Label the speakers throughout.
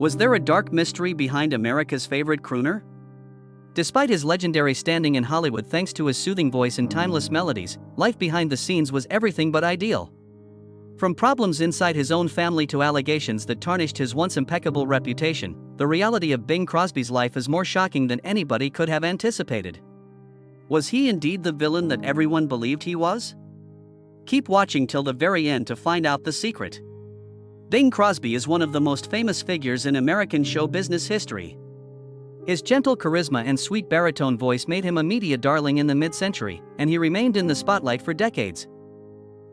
Speaker 1: Was there a dark mystery behind America's favorite crooner? Despite his legendary standing in Hollywood thanks to his soothing voice and timeless melodies, life behind the scenes was everything but ideal. From problems inside his own family to allegations that tarnished his once impeccable reputation, the reality of Bing Crosby's life is more shocking than anybody could have anticipated. Was he indeed the villain that everyone believed he was? Keep watching till the very end to find out the secret. Bing Crosby is one of the most famous figures in American show business history. His gentle charisma and sweet baritone voice made him a media darling in the mid-century, and he remained in the spotlight for decades.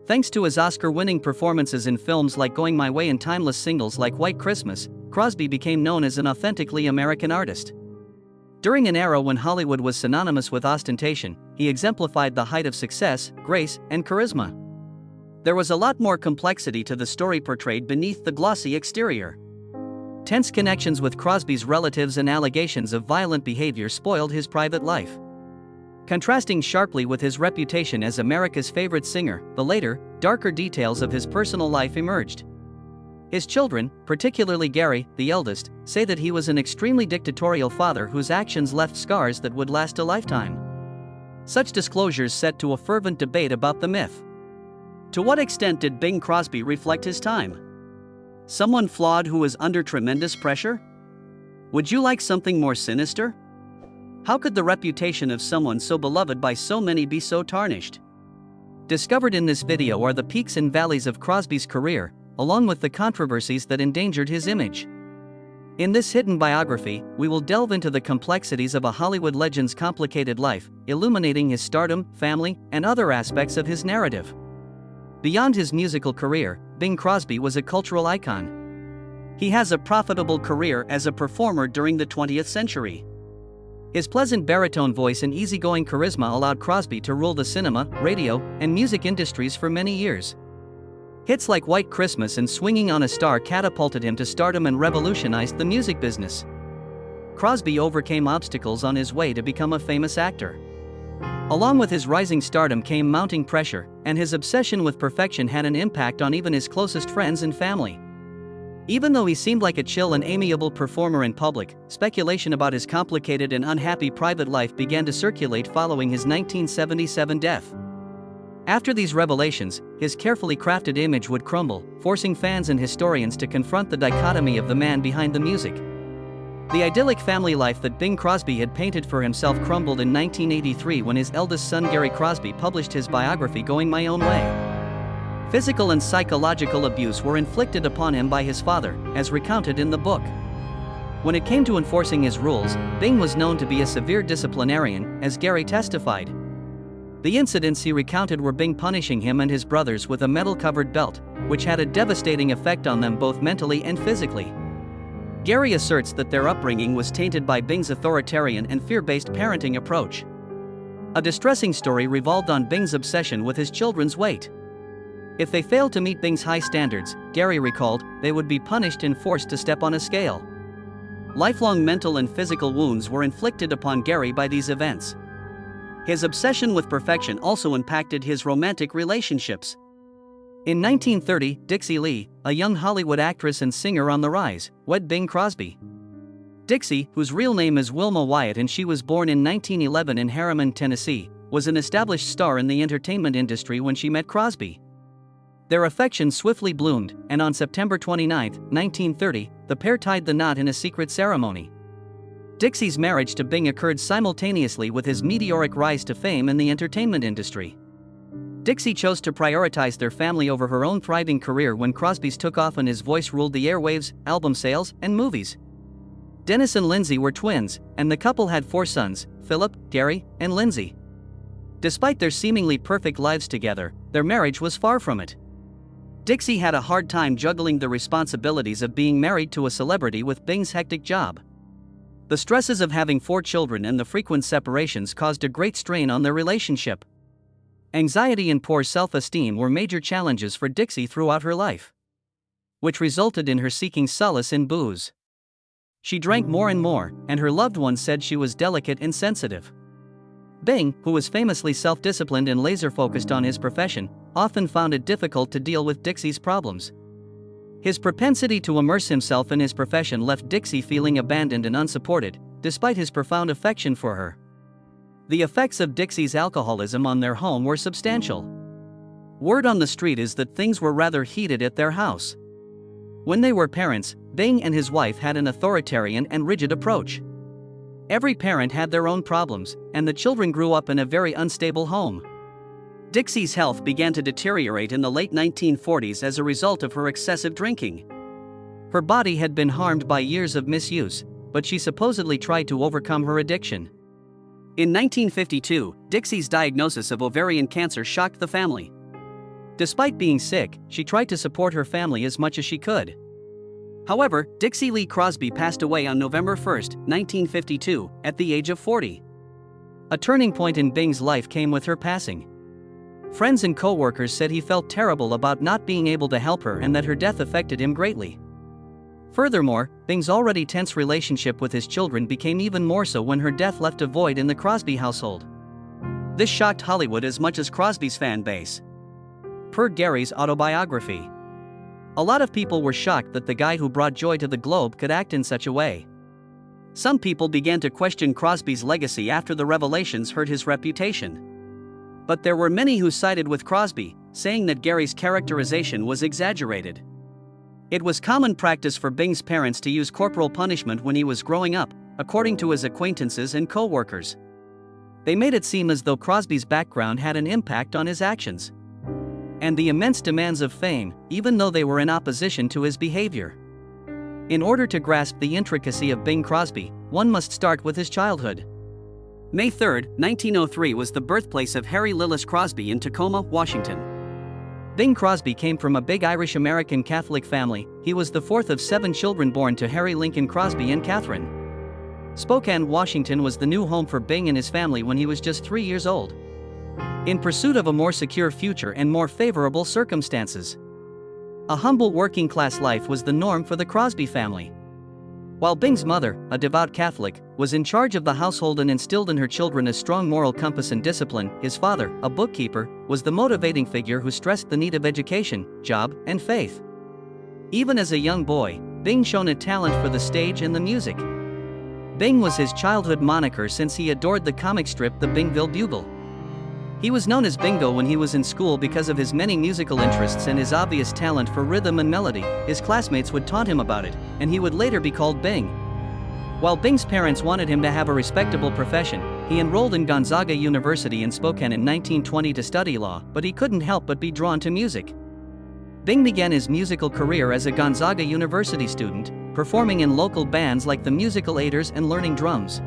Speaker 1: Thanks to his Oscar-winning performances in films like Going My Way and timeless singles like White Christmas, Crosby became known as an authentically American artist. During an era when Hollywood was synonymous with ostentation, he exemplified the height of success, grace, and charisma. There was a lot more complexity to the story portrayed beneath the glossy exterior. Tense connections with Crosby's relatives and allegations of violent behavior spoiled his private life. Contrasting sharply with his reputation as America's favorite singer, the later, darker details of his personal life emerged. His children, particularly Gary, the eldest, say that he was an extremely dictatorial father whose actions left scars that would last a lifetime. Such disclosures set to a fervent debate about the myth. To what extent did Bing Crosby reflect his time? Someone flawed who was under tremendous pressure? Would you like something more sinister? How could the reputation of someone so beloved by so many be so tarnished? Discovered in this video are the peaks and valleys of Crosby's career, along with the controversies that endangered his image. In this hidden biography, we will delve into the complexities of a Hollywood legend's complicated life, illuminating his stardom, family, and other aspects of his narrative. Beyond his musical career, Bing Crosby was a cultural icon. He has a profitable career as a performer during the 20th century. His pleasant baritone voice and easygoing charisma allowed Crosby to rule the cinema, radio, and music industries for many years. Hits like White Christmas and Swinging on a Star catapulted him to stardom and revolutionized the music business. Crosby overcame obstacles on his way to become a famous actor. Along with his rising stardom came mounting pressure, and his obsession with perfection had an impact on even his closest friends and family. Even though he seemed like a chill and amiable performer in public, speculation about his complicated and unhappy private life began to circulate following his 1977 death. After these revelations, his carefully crafted image would crumble, forcing fans and historians to confront the dichotomy of the man behind the music. The idyllic family life that Bing Crosby had painted for himself crumbled in 1983 when his eldest son Gary Crosby published his biography Going My Own Way. Physical and psychological abuse were inflicted upon him by his father, as recounted in the book. When it came to enforcing his rules, Bing was known to be a severe disciplinarian, as Gary testified. The incidents he recounted were Bing punishing him and his brothers with a metal-covered belt, which had a devastating effect on them both mentally and physically. Gary asserts that their upbringing was tainted by Bing's authoritarian and fear-based parenting approach. A distressing story revolved on Bing's obsession with his children's weight. If they failed to meet Bing's high standards, Gary recalled, they would be punished and forced to step on a scale. Lifelong mental and physical wounds were inflicted upon Gary by these events. His obsession with perfection also impacted his romantic relationships. In 1930, Dixie Lee, a young Hollywood actress and singer on the rise, wed Bing Crosby. Dixie, whose real name is Wilma Wyatt and she was born in 1911 in Harriman, Tennessee, was an established star in the entertainment industry when she met Crosby. Their affection swiftly bloomed, and on September 29, 1930, the pair tied the knot in a secret ceremony. Dixie's marriage to Bing occurred simultaneously with his meteoric rise to fame in the entertainment industry. Dixie chose to prioritize their family over her own thriving career when Crosby's took off and his voice ruled the airwaves, album sales, and movies. Dennis and Lindsay were twins, and the couple had 4 sons, Philip, Gary, and Lindsay. Despite their seemingly perfect lives together, their marriage was far from it. Dixie had a hard time juggling the responsibilities of being married to a celebrity with Bing's hectic job. The stresses of having 4 children and the frequent separations caused a great strain on their relationship. Anxiety and poor self-esteem were major challenges for Dixie throughout her life, which resulted in her seeking solace in booze. She drank more and more, and her loved ones said she was delicate and sensitive. Bing, who was famously self-disciplined and laser-focused on his profession, often found it difficult to deal with Dixie's problems. His propensity to immerse himself in his profession left Dixie feeling abandoned and unsupported, despite his profound affection for her. The effects of Dixie's alcoholism on their home were substantial. Word on the street is that things were rather heated at their house. When they were parents, Bing and his wife had an authoritarian and rigid approach. Every parent had their own problems, and the children grew up in a very unstable home. Dixie's health began to deteriorate in the late 1940s as a result of her excessive drinking. Her body had been harmed by years of misuse, but she supposedly tried to overcome her addiction. In 1952, Dixie's diagnosis of ovarian cancer shocked the family. Despite being sick, she tried to support her family as much as she could. However, Dixie Lee Crosby passed away on November 1, 1952, at the age of 40. A turning point in Bing's life came with her passing. Friends and co-workers said he felt terrible about not being able to help her and that her death affected him greatly. Furthermore, Bing's already tense relationship with his children became even more so when her death left a void in the Crosby household. This shocked Hollywood as much as Crosby's fan base. Per Gary's autobiography, a lot of people were shocked that the guy who brought joy to the globe could act in such a way. Some people began to question Crosby's legacy after the revelations hurt his reputation. But there were many who sided with Crosby, saying that Gary's characterization was exaggerated. It was common practice for Bing's parents to use corporal punishment when he was growing up, according to his acquaintances and co-workers. They made it seem as though Crosby's background had an impact on his actions and the immense demands of fame, even though they were in opposition to his behavior. In order to grasp the intricacy of Bing Crosby, one must start with his childhood. May 3, 1903 was the birthplace of Harry Lillis Crosby in Tacoma, Washington. Bing Crosby came from a big Irish-American Catholic family. He was the fourth of 7 children born to Harry Lincoln Crosby and Catherine. Spokane, Washington was the new home for Bing and his family when he was just 3 years old. In pursuit of a more secure future and more favorable circumstances, a humble working-class life was the norm for the Crosby family. While Bing's mother, a devout Catholic, was in charge of the household and instilled in her children a strong moral compass and discipline, his father, a bookkeeper, was the motivating figure who stressed the need of education, job, and faith. Even as a young boy, Bing showed a talent for the stage and the music. Bing was his childhood moniker since he adored the comic strip The Bingville Bugle. He was known as Bingo when he was in school because of his many musical interests and his obvious talent for rhythm and melody. His classmates would taunt him about it, and he would later be called Bing. While Bing's parents wanted him to have a respectable profession, he enrolled in Gonzaga University in Spokane in 1920 to study law, but he couldn't help but be drawn to music. Bing began his musical career as a Gonzaga University student, performing in local bands like the Musical Aiders and learning drums.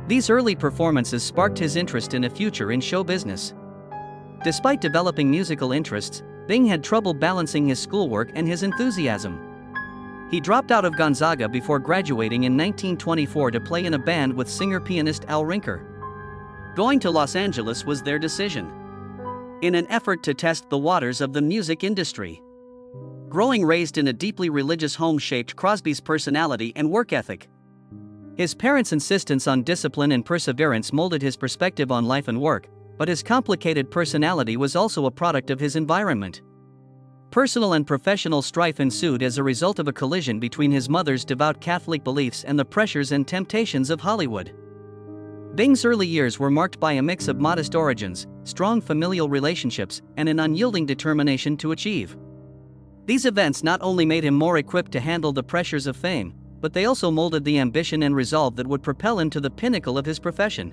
Speaker 1: These early performances sparked his interest in a future in show business. Despite developing musical interests, Bing had trouble balancing his schoolwork and his enthusiasm. He dropped out of Gonzaga before graduating in 1924 to play in a band with singer-pianist Al Rinker. Going to Los Angeles was their decision, in an effort to test the waters of the music industry. Growing raised in a deeply religious home shaped Crosby's personality and work ethic. His parents' insistence on discipline and perseverance molded his perspective on life and work, but his complicated personality was also a product of his environment. Personal and professional strife ensued as a result of a collision between his mother's devout Catholic beliefs and the pressures and temptations of Hollywood. Bing's early years were marked by a mix of modest origins, strong familial relationships, and an unyielding determination to achieve. These events not only made him more equipped to handle the pressures of fame, but they also molded the ambition and resolve that would propel him to the pinnacle of his profession.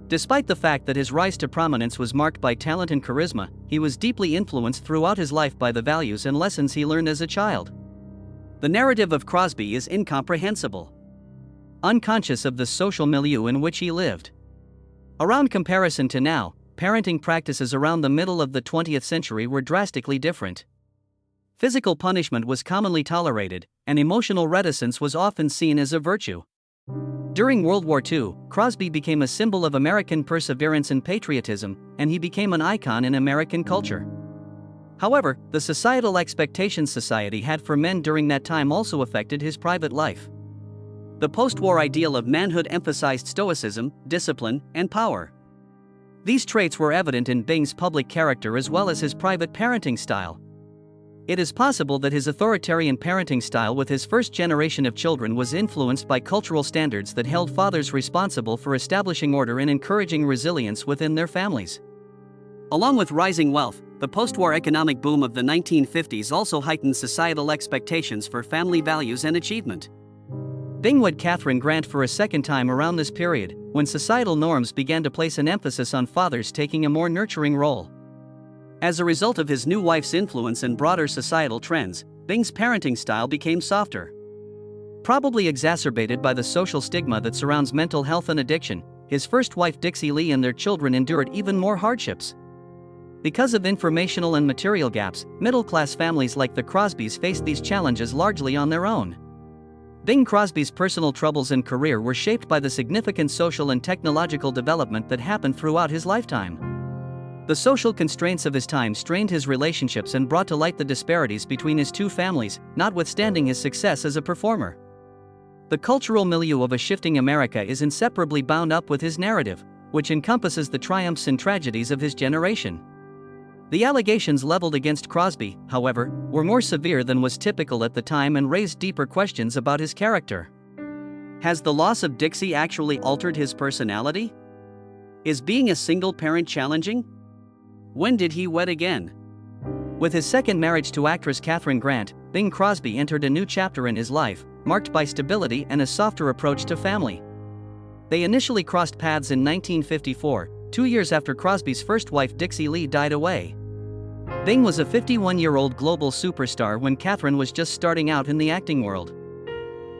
Speaker 1: Despite the fact that his rise to prominence was marked by talent and charisma, he was deeply influenced throughout his life by the values and lessons he learned as a child. The narrative of Crosby is incomprehensible, unconscious of the social milieu in which he lived. Around comparison to now, parenting practices around the middle of the 20th century were drastically different. Physical punishment was commonly tolerated, and emotional reticence was often seen as a virtue. During World War II, Crosby became a symbol of American perseverance and patriotism, and he became an icon in American culture. However, the societal expectations society had for men during that time also affected his private life. The post-war ideal of manhood emphasized stoicism, discipline, and power. These traits were evident in Bing's public character as well as his private parenting style. It is possible that his authoritarian parenting style with his first generation of children was influenced by cultural standards that held fathers responsible for establishing order and encouraging resilience within their families. Along with rising wealth, the post-war economic boom of the 1950s also heightened societal expectations for family values and achievement. Bing wed Catherine Grant for a second time around this period, when societal norms began to place an emphasis on fathers taking a more nurturing role. As a result of his new wife's influence and broader societal trends, Bing's parenting style became softer. Probably exacerbated by the social stigma that surrounds mental health and addiction, his first wife Dixie Lee and their children endured even more hardships. Because of informational and material gaps, middle-class families like the Crosbys faced these challenges largely on their own. Bing Crosby's personal troubles and career were shaped by the significant social and technological development that happened throughout his lifetime. The social constraints of his time strained his relationships and brought to light the disparities between his two families, notwithstanding his success as a performer. The cultural milieu of a shifting America is inseparably bound up with his narrative, which encompasses the triumphs and tragedies of his generation. The allegations leveled against Crosby, however, were more severe than was typical at the time and raised deeper questions about his character. Has the loss of Dixie actually altered his personality? Is being a single parent challenging? When did he wed again? With his second marriage to actress Catherine Grant, Bing Crosby entered a new chapter in his life, marked by stability and a softer approach to family. They initially crossed paths in 1954, 2 years after Crosby's first wife Dixie Lee died away. Bing was a 51-year-old global superstar when Catherine was just starting out in the acting world.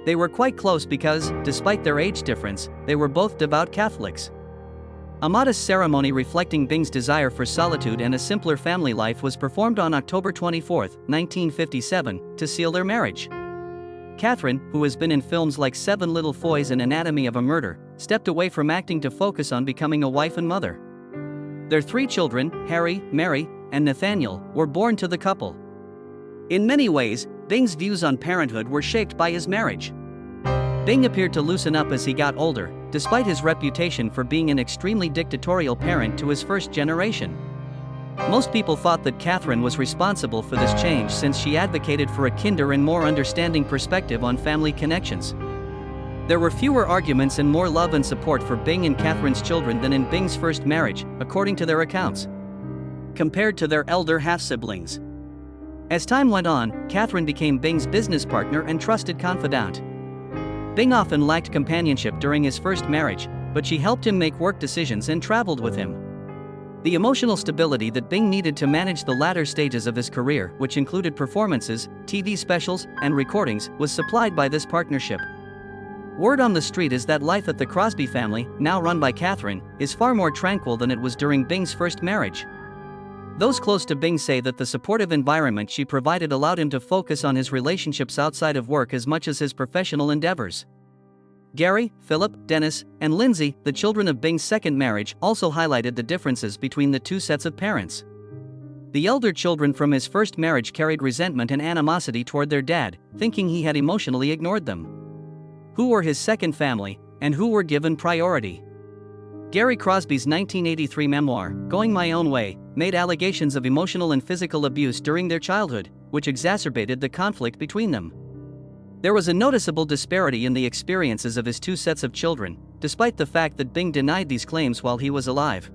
Speaker 1: They were quite close because, despite their age difference, they were both devout Catholics. A modest ceremony reflecting Bing's desire for solitude and a simpler family life was performed on October 24, 1957, to seal their marriage. Catherine, who has been in films like Seven Little Foys and Anatomy of a Murder, stepped away from acting to focus on becoming a wife and mother. Their 3 children, Harry, Mary, and Nathaniel, were born to the couple. In many ways, Bing's views on parenthood were shaped by his marriage. Bing appeared to loosen up as he got older, despite his reputation for being an extremely dictatorial parent to his first generation. Most people thought that Catherine was responsible for this change since she advocated for a kinder and more understanding perspective on family connections. There were fewer arguments and more love and support for Bing and Catherine's children than in Bing's first marriage, according to their accounts, compared to their elder half-siblings. As time went on, Catherine became Bing's business partner and trusted confidant. Bing often lacked companionship during his first marriage, but she helped him make work decisions and traveled with him. The emotional stability that Bing needed to manage the latter stages of his career, which included performances, TV specials, and recordings, was supplied by this partnership. Word on the street is that life at the Crosby family, now run by Catherine, is far more tranquil than it was during Bing's first marriage. Those close to Bing say that the supportive environment she provided allowed him to focus on his relationships outside of work as much as his professional endeavors. Gary, Philip, Dennis, and Lindsay, the children of Bing's second marriage, also highlighted the differences between the two sets of parents. The elder children from his first marriage carried resentment and animosity toward their dad, thinking he had emotionally ignored them. Who were his second family, and who were given priority? Gary Crosby's 1983 memoir, Going My Own Way, made allegations of emotional and physical abuse during their childhood, which exacerbated the conflict between them. There was a noticeable disparity in the experiences of his two sets of children, despite the fact that Bing denied these claims while he was alive.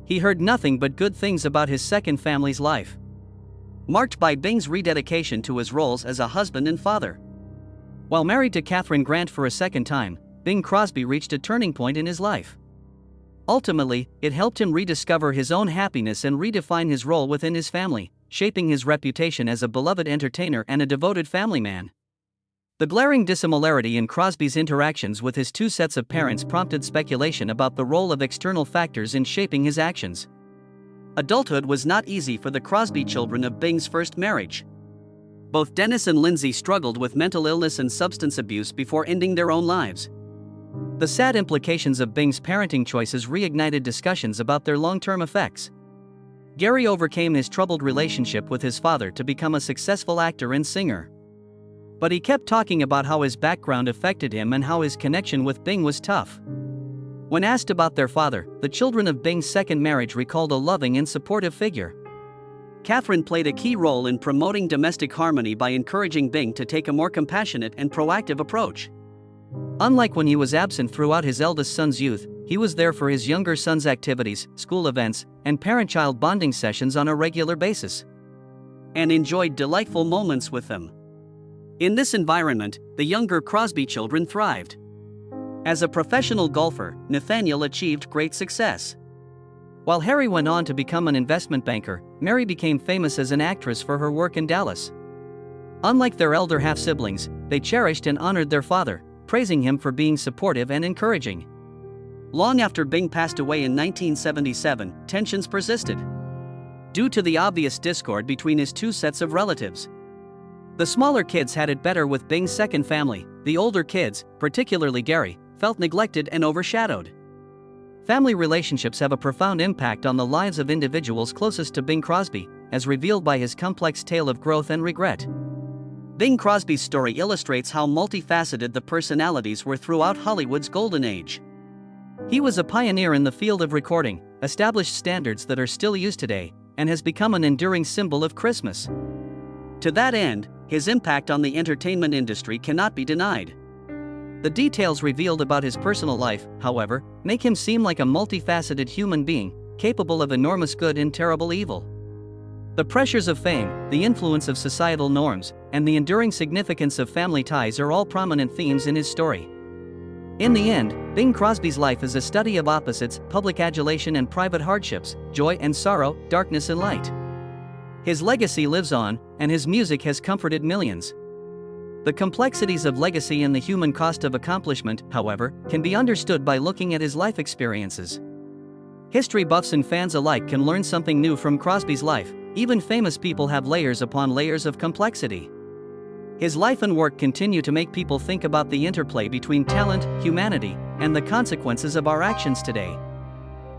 Speaker 1: He heard nothing but good things about his second family's life, marked by Bing's rededication to his roles as a husband and father. While married to Catherine Grant for a second time, Bing Crosby reached a turning point in his life. Ultimately, it helped him rediscover his own happiness and redefine his role within his family, shaping his reputation as a beloved entertainer and a devoted family man. The glaring dissimilarity in Crosby's interactions with his two sets of parents prompted speculation about the role of external factors in shaping his actions. Adulthood was not easy for the Crosby children of Bing's first marriage. Both Dennis and Lindsay struggled with mental illness and substance abuse before ending their own lives. The sad implications of Bing's parenting choices reignited discussions about their long-term effects. Gary overcame his troubled relationship with his father to become a successful actor and singer. But he kept talking about how his background affected him and how his connection with Bing was tough. When asked about their father, the children of Bing's second marriage recalled a loving and supportive figure. Catherine played a key role in promoting domestic harmony by encouraging Bing to take a more compassionate and proactive approach. Unlike when he was absent throughout his eldest son's youth, he was there for his younger son's activities, school events, and parent-child bonding sessions on a regular basis, and enjoyed delightful moments with them. In this environment, the younger Crosby children thrived. As a professional golfer, Nathaniel achieved great success. While Harry went on to become an investment banker, Mary became famous as an actress for her work in Dallas. Unlike their elder half-siblings, they cherished and honored their father, praising him for being supportive and encouraging. Long after Bing passed away in 1977, tensions persisted, due to the obvious discord between his two sets of relatives. The smaller kids had it better with Bing's second family. The older kids, particularly Gary, felt neglected and overshadowed. Family relationships have a profound impact on the lives of individuals closest to Bing Crosby, as revealed by his complex tale of growth and regret. Bing Crosby's story illustrates how multifaceted the personalities were throughout Hollywood's golden age. He was a pioneer in the field of recording, established standards that are still used today, and has become an enduring symbol of Christmas. To that end, his impact on the entertainment industry cannot be denied. The details revealed about his personal life, however, make him seem like a multifaceted human being, capable of enormous good and terrible evil. The pressures of fame, the influence of societal norms, and the enduring significance of family ties are all prominent themes in his story. In the end, Bing Crosby's life is a study of opposites, public adulation and private hardships, joy and sorrow, darkness and light. His legacy lives on, and his music has comforted millions. The complexities of legacy and the human cost of accomplishment, however, can be understood by looking at his life experiences. History buffs and fans alike can learn something new from Crosby's life. Even famous people have layers upon layers of complexity. His life and work continue to make people think about the interplay between talent, humanity, and the consequences of our actions today.